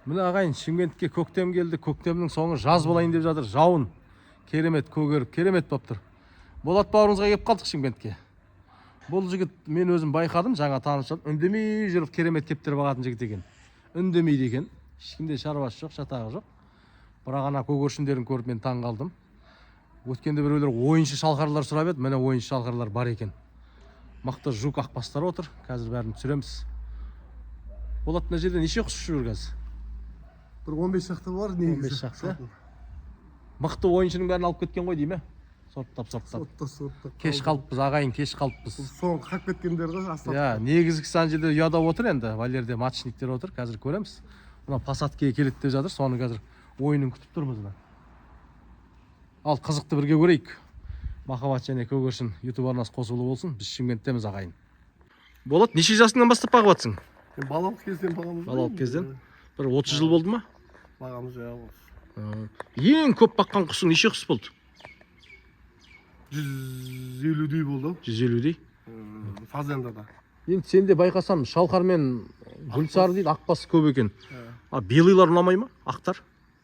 Міне ағайын, Шымкентке көктем келді. Көктемнің соңы жаз болайын деп жатыр. Жауын керемет көгеріп, керемет болып тұр. Болат бауырымызға келіп қалдық Шымкентке. Бұл жігіт мен өзім байқадым, жаңа танысып, үндемей жүріп керемет кептер бағатын жігіт екен. Үндемейді екен. Ешкімде шаруасы жоқ, шатағы жоқ. Бірақ ана көгершіндерін көріп мен таң қалдым. Өткенде біреулер ойыншы шалқарлар сұрап еді, міне ойыншы шалқарлар бар екен. Мықты жук ақбастар отыр. Қазір бәрін түсіреміз. Болат, мына жерде неше құс ұшып жүр қазір? Bir 15 şaxta var негізі. 15 шақты. Мықты ойыншының бәрін алып кеткен ғой дейме? Сорттап. Сотта. Кеш қалыппыз, ағайын, кеш қалыппыз. Соң қалып кеткендер ғой астап. Я, негізгісі ана жерде ұяда отыр енді. Валерде матчниктер отыр. Қазір көреміз. Мына посадкеге келеді деп жатыр. Соны қазір ойынын күтіп тұрмыз мына. Ал қызықты бірге көрейік. Махаббат және көгершін YouTube арнасы қосулы болсын. Біз Шымкенттеміз, ағайын. Болат, неше жасыңнан бастап бағып жатсың? Балалық кезден бағамыз. Балалық кезден. Бір 30 жыл болды ма? Бағамыз жаңа. Ең көп баққан құсың неше құс болды? 150-дей болды. 150-дей. Фазендада. Енді сенде байқасам шалқар мен гүлсары дейді, ақбасы көп екен. Белыйлар ұнамай ма? Ақтар?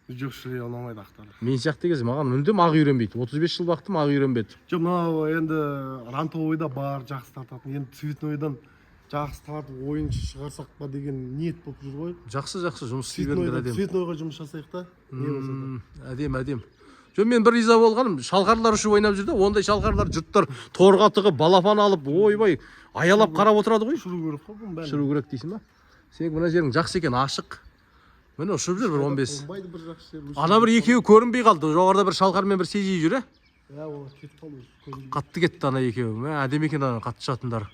Жоқ, шілей ұнамайды ақтар. Мен сияқты кезде маған мүлдем ақ үйренбейді. 35 жыл бақтым, ақ үйренбеді. Жоқ, мынау енді рантовойда бар жақсы тартатын. Енді цветнойдан жақсы тартып ойыншы шығарсақ па деген ниет болып жүр ғой. Жақсы жұмыс істей беріңдер, әдем. Цветнойға жұмыс жасайық та. Не болса да. Әдем. Мен бір риза болғаным, шалқарлар ұшып ойнап жүрді. Ондай шалқарлар жұрттар торға тығып, балапан алып, ойбай, аялап қарап отырады ғой. Шыру керек қой бұның бәрін. Шыру керек дейсің ба? Сен мына жерің жақсы екен, ашық. Міне ұшып жүр бір 15. Ана бір екеуі көрінбей қалды. Жоғарыда бір шалқармен бір сезей жүр, олар кетіп қалды. Қатты кетті ана екеуі. Әдем екен ана қатты жатындар.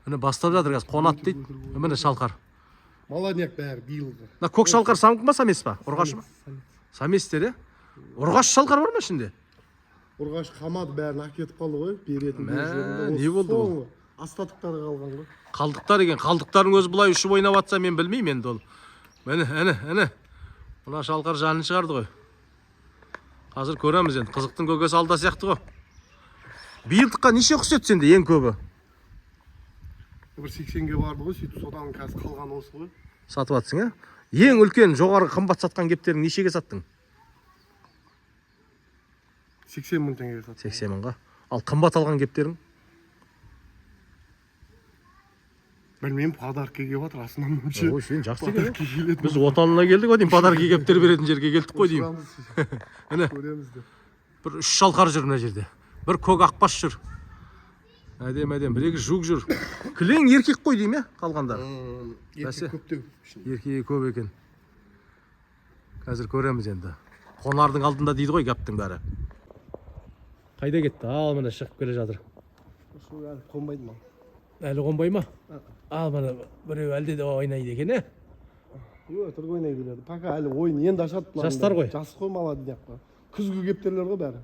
Міне бастап жатыр қазір, қонат дейді. Міне шалқар. Молодняк бәрі биылғы. Мына көк шалқар самық па, самес па? Ұрғаш ма? Саместер, Ұрғаш шалқар бар ма ішінде? Ұрғаш қамады бәрін әкетіп қалды ғой. Беретін не болды бұл? Астатықтары қалған ғой. Қалдықтар екен. Қалдықтардың өзі бұлай ұшып ойнап атса мен білмеймін енді ол. Міне. Мына шалқар жанын шығарды ғой. Қазір көреміз енді. Қызықтың көкесі алда сияқты ғой. Биылдыққа неше құс еді сенде ең көбі? Бір 80-ге барды ғой. Сөйтіп содан қазір қалған осы ғой. Сатып атсың, Ең үлкен жоғары қымбат сатқан кептерің нешеге саттың? 80 мың теңгеге саттым. 80 мыңға. Ал қымбат алған кептерің? Білмеймін, подаркке келіп жатыр астынан мүмше. Ой, сен жақсы екен. Біз отанына келдік, деймін, подаркке кептер беретін жерге келдік қой деймін. Көреміз деп. Бір 3 шалқар жүр мына жерде. Бір көк ақбас жүр. Әдем, бір екі жук жүр. Кілең еркек қой деймін, қалғандар. Еркек көптеу. Еркегі көп екен. Қазір көреміз енді. Қонардың алдында дейді ғой кептің бәрі. Қайда кетті? Ал міне шығып келе жатыр. Сол әлі қонбайды ма? Әлі қонбай ма? Ал міне біреу әлде де ойнайды екен, Жоқ, тұрғы ойнай келеді. Пока әлі ойын енді ашады. Жастар ғой. Жас қой молодняк. Күзгі кептерлер ғой бәрі.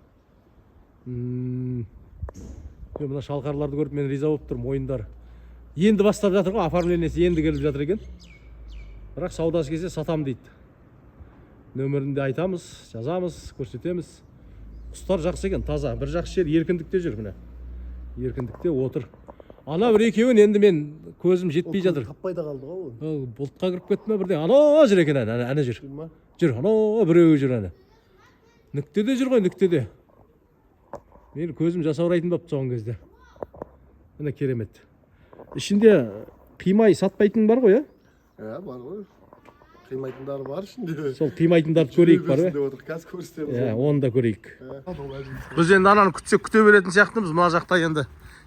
Мына шалқарларды көріп мен риза болып тұрмын, ойындар. Енді бастап жатыр ғой, оформлениесі енді келіп жатыр екен. Бірақ саудасы келсе сатам дейді. Нөмірінде айтамыз, жазамыз, көрсетеміз. Құстар жақсы екен, таза. Бір жақсы жер еркіндікте жүр міне. Еркіндікте отыр. Ана бір екеуін енді мен көзім жетпей жатыр. Таппай да қалды ғой ол. Бұлтқа кіріп кетті ме бірден? Ана жүр екен, ана жүр. Жүр, ана біреуі жүр ана. Нүктеде жүр ғой, нүктеде. Мен көзім жасаурайтын болып соңғы кезде. Міне керемет. Ішінде қимай сатпайтын бар ғой, бар ғой. Қимайтындары бар ішінде. Сол қимайтындарды көрейік бар Қазір көрсетеміз. Оны да көрейік. Біз енді ананы күтсек күте беретін сияқтымыз. Мына жақта енді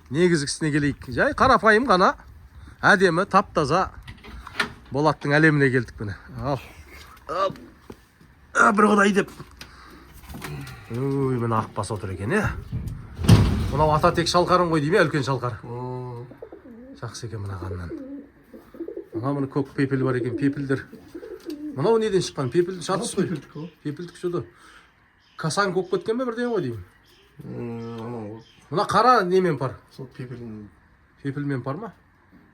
негізгісіне келейік. Жай қарапайым ғана әдемі, тап-таза Болаттың әлеміне келдік міне. Бір құдай деп. Міне ақбас отыр екен, Мынау ата тек шалқарын ғой дейме, үлкен шалқар. Жақсы екен мынағаннан. Мына көк пепел бар екен, пепелдер. Мынау неден шыққан? Пепелді шатыс қой. Пепелдік шоды. Касаң көк кеткен бе бірден ғой деймін. Мына қара немен бар? Сол пепелмен. Пепелмен бар ма?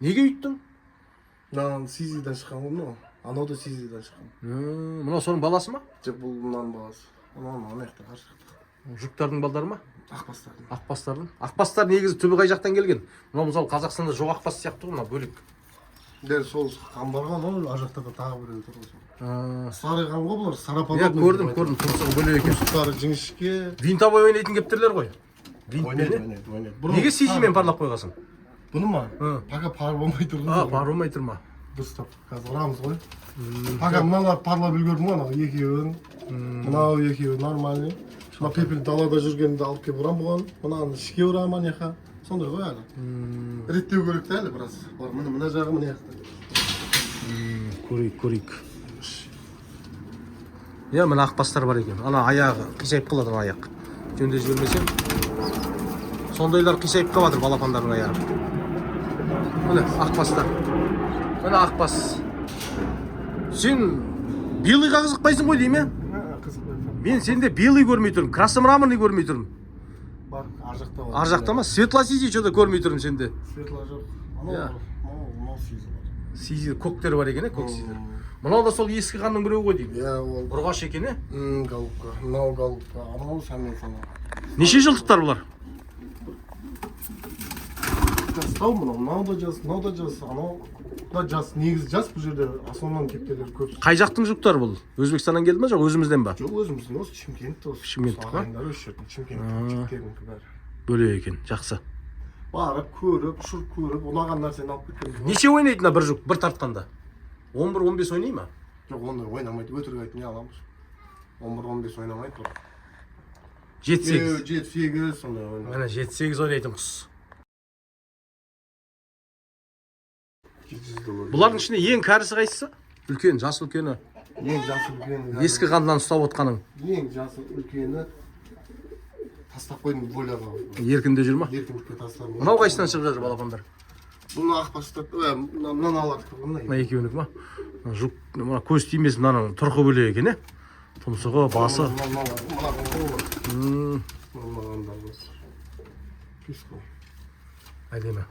Неге үйттің? Мынау сизиден шыққан ғой мынау. Анау да сизиден шыққан. Мынау соның баласы ма? Жоқ, бұл мынаның баласы. Ана жақта қар жақта. Жүктардың балдары ма? Ақбастардың. Ақбастардың. Ақбастар негізі түбі қай жақтан келген? Мынау мысалы Қазақстанда жоқ ақбас сияқты ғой, мынау бөлек. дәл сол қан барған ол ар жақта да тағы біреу тұр осы. Сары қан ғой бұлар, Иә, сараподобный. көрдім, тұмсығы бөлек екен. Тұмсықтары жіңішке. Винтовой ойнайтын кептерлер ғой. Ойнайды. Неге CG-мен парлап қойғасын? Бұны ма? Пока пар болмай тұр. Пар болмай тұр ма? Дұрыстап, қазір ұрамыз ғой. Пока мыналар парлап үлгердім ғой, анау екеуін. Мынау екеуі нормальный. Мына пепел далада жүргенде алып келіп ұрам бұған. Мынаны ішке ұрам анаяқа. Сондай ғой әлі. Реттеу керек та әлі біраз. Бар, мына жағы мына жақта. Көрейік. Иә, мына ақбастар бар екен. Ана аяғы қисайып қалады, ана аяқ. Жөнде жібермесем. Сондайлар қисайып қалады балапандардың аяғы. Міне ақбастар. Міне ақбас. Сен белыйға қызықпайсың ғой дейме? Мен сенде белый көрмей тұрмын, красномраморный көрмей тұрмын. Бар, ар жақта бар. Ар жақта ма? Светло-сизи что-то көрмей тұрмын сенде. Светло жоқ. Анау сизи бар. Сизи көктер бар екен, көк сизер. Мынау да сол ескі қанның біреуі ғой деймін. Иә, ол Ұрғаш екен, голубка. Мынау голубка. Анау сәмен сана. Неше жылдықтар бұлар? Жастау мынау да жас, мынау да жас, анау да жас. Негізі жас бұл жерде основном кептерлер көп. Қай жақтың жұптары бұл? Өзбекстаннан келді ма, жоқ өзімізден ба? Жоқ, өзіміздің осы Шымкент осы. Шымкенттік па? Ағайындар осы жердің Шымкенттік жігіттерінікі бәрі. Бөлек екен, жақсы. Барып, көріп, ұшырып көріп, ұнаған нәрсені алып кеткен. Неше ойнайды бір жұп, бір тартқанда? 11-15 ойнай ма? Жоқ, ондай ойнамайды, өтірік айтып не аламыз. 11-15 ойнамайды бұл. 7-8. 7-8 сондай ойнайды. Міне 7-8 ойнайтын құс. Бұлардың ішінде ең кәрісі қайсысы? Үлкен, жас үлкені. Ең жасы үлкені. Ескі қандан ұстап отқаның. Ең жасы үлкені. Тастап қойдым бойларға. Еркінде жүр ма? Еркіндікке тастадым. Мынау қайсынан шығып жатыр балапандар? Бұны ақбастар, мынаны алады. Мына екеуінікі ма? Жұп, мына көз тимес, мынаның тұрқы бөлек екен, тұмсығы, басы. Әдемі.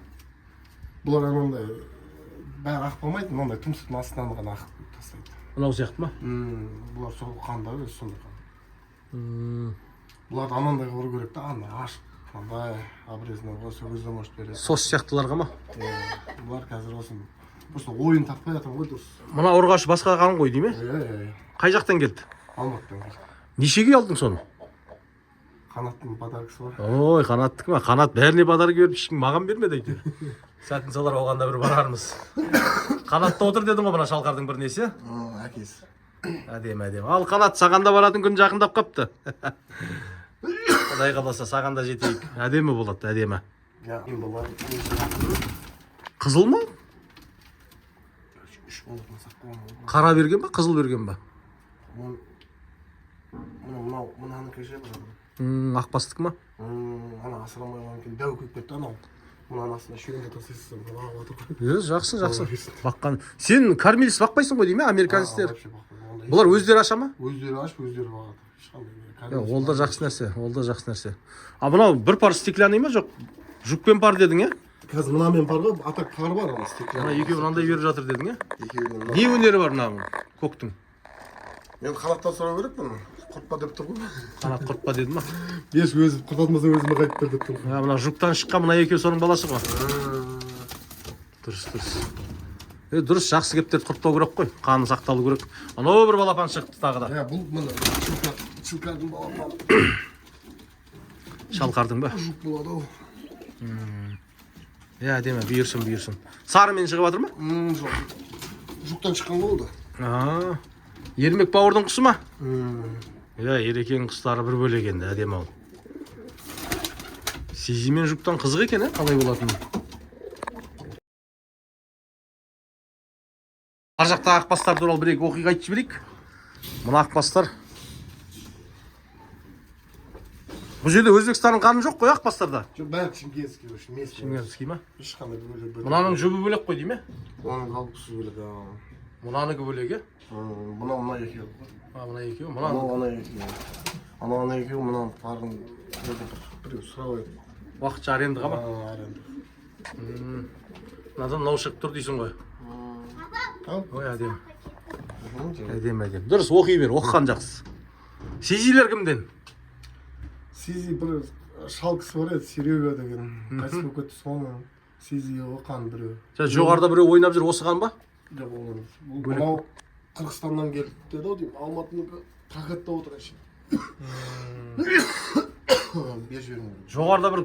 Бұлар анандай бәрі ақ болмайды, мынандай тұмсықтың астынан ғана ақ тастайды. Мынау сияқты ма? Бұлар сол қанда өз сондай қан. Бұларды анандай ұру керек та, андай ашық, андай обрезный осы өзі может береді. Сос сияқтыларға ма? Бұлар қазір осы просто ойын таппай жатыр ғой дұрыс. Мына ұрғашы басқа қан ғой дейме? Қай жақтан келді? Алматыдан келді. Нешеге алдың соны? Қанаттың подаркасы бар. Ой, қанаттікі ма? Қанат бәріне подарок беріп, ешкім маған бермеді әйтеуір. Сәтін салар оғанда бір барармыз. Қанатта отыр дедің ғой мына шалқардың бір несі? Әкесі. Әдемі. Ал қанат сағанда баратын күн жақындап қапты. Құдай қаласа сағанда жетейік. Әдемі болады, әдемі. Қызыл ма? Қара берген ба, қызыл берген ба? Мынаны кеше бар. Ақбастық ма? Ана асырамай қалған кейін дәу көк кетті анау. Мұның астына шүйінді тасайсың, бұлағы отыр. Жақсы. Баққан. Сен кормилец бақпайсың ғой дейме, американецтер? Бұлар өздері аша ма? Өздері ашып, өздері бағады. Ол да жақсы нәрсе. А мынау бір пар стеклянный ма, жоқ? Жүкпен пар дедің, Қазір мынамен пар ғой, атак пар бар ана стеклянный. Екеуі мынандай беріп жатыр дедің, Екеуінен. Не өнері бар мына көктің? Мен қанаттан сұрау керек бұны. Құртпа деп тұр ғой. Қанат құртпа деді ма? Еш өзі құртатмаса өзіме қайтып бер деп тұр. Мына жұптан шыққан мына екеуі соның баласы ғой. Дұрыс. Дұрыс, жақсы кептерді құртпау керек қой. Қаны сақталу керек. Анау бір балапан шықты тағы да. Бұл мына шылқардың балапаны. Шалқардың ба? Жұп болады ау. Әдемі, бұйырсын. Сарымен шығып жатыр ма? Жоқ. Жұптан шыққан болды. Ермек бауырдың құсы ма? Ерекенің құстары бір бөлек енді, әдемі ал. Сизи мен жұптан қызық екен, қалай болатын? Ар жақта ақбастар туралы бір оқиға айтып жіберейік. Мына ақбастар. Бұл жерде Өзбекстанның қаны жоқ қой ақбастарда. Жоқ, бәрі шымкентский өш. Шымкентский ма? Ешқандай бөлек. Мынаның жүбі бөлек қой дейме? Оның қалпысы бөлек. Мұнаныкі бөлек, Мына екеуі. Мына екеуі, Ана екеуі, мына парын біреу сұрау еді. Уақытша арендіға ма? Аренді. Мынадан мынау шығып тұр дейсің ғой. Ой, әдемі. Дұрыс, оқи бер, оқыған жақсы. Сизилер кімден? Сизи бір шал кісі бар еді, Серега деген. Қайтыс болып кетті, Сизи окан бирөө. Жоғарыда біреу ойнап жүр, осыған ба? Жок оңон. Бул Бөлек. мынау Кыргызстандан келип деді о дейм. Алматыныкы прокатта отыр эши. Беш бериң. Жоғарыда бір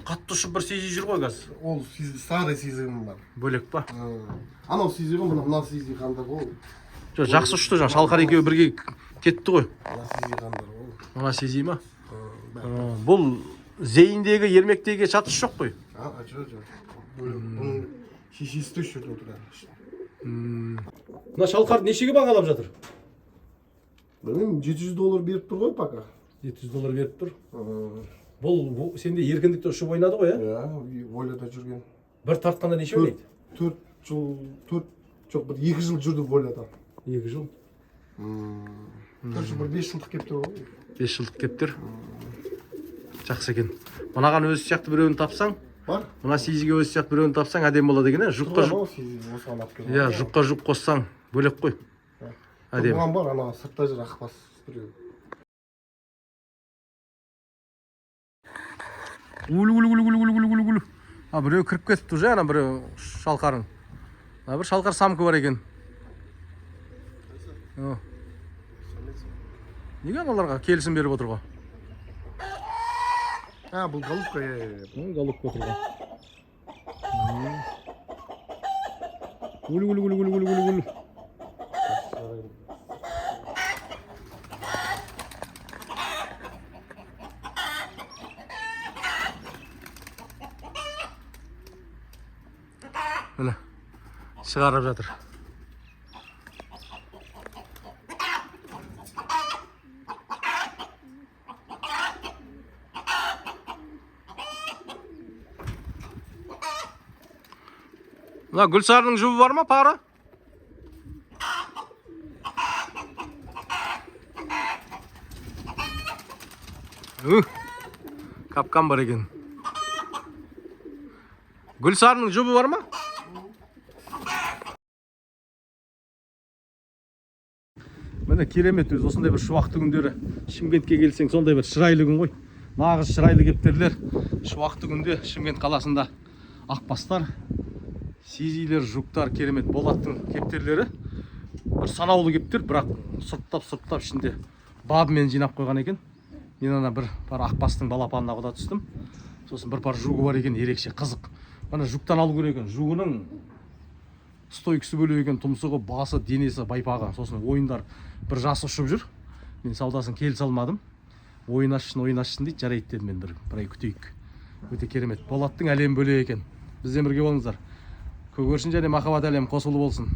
қатты ұшып бір сизи жүр ғой қазір. Ол сизи старый сизигим бар. Бөлек па? Анау сизи ғой, мына сизи кандай ғой. Жақсы ұшты жаңа, Шалқар екеуі бірге кетті ғой. Мына сизи кандай ғой. Мына сизи ма? Бұл Зейіндегі, Ермектегі шатыс жоқ қой. Жок. Бұның шишесі де жүрді отырған. Мына Шалқарды нешеге бағалап жатыр? Білмеймін, $700 беріп тұр ғой пока. $700 беріп тұр. Бұл сенде еркіндікте ұшып ойнады ғой, Иә, Воляда жүрген. Бір тартқанда неше ойнайды? 2 жыл жүрді Воляда. 2 жыл? 4 жыл, 5 жылдық кеп тұр ғой. 5 жылдық кептер. Жақсы екен. Мынаған өзі сияқты біреуін тапсаң, Бар? мына сизиге өзі сияқты біреуін тапсаң әдем болады екен, жұққа жұқ қоссаң бөлек қой. Әдем. Бұған бар, ана сыртта жүр ақбас біреу. Улу. Біреу кіріп кетіпті уже, ана біреу Шалқарың. Бір Шалқар самкі бар екен. Неге аналарға келісім беріп отыр ғой? Бұл голубка. Голубка отырған. Улу. Міне, шығарып жатыр. Мына Гүлсарының жұбы бар ма, пары? Капкан бар екен. Гүлсарының жұбы бар ма? Міне керемет, өз осындай бір шуақты күндері Шымкентке келсең, сондай бір шырайлы күн ғой. Нағыз шырайлы кептерлер. Шуақты күнде Шымкент қаласында ақбастар, сизилер, жұқтар, керемет Болаттың кептерлері. Бір санаулы кептер, бірақ сұрттап ішінде бабымен жинап қойған екен. Мен ана бір ақбастың балапанына құда түстім. Сосын бір пар жұғы бар екен, ерекше қызық. Мына жұқтан алу керек екен. Жұғының стойкісі бөлек екен, тұмсығы, басы, денесі, байпағы. Сосын ойындар бір жасы ұшып жүр. Мен саудасын келісе алмадым. Ойын ашсын дейді, жарайды дедім мен бір ай күтейік. Өте керемет. Болаттың әлем бөлек екен. Бізден бірге болыңыздар. Көгершін және махаббат әлем қосылы болсын.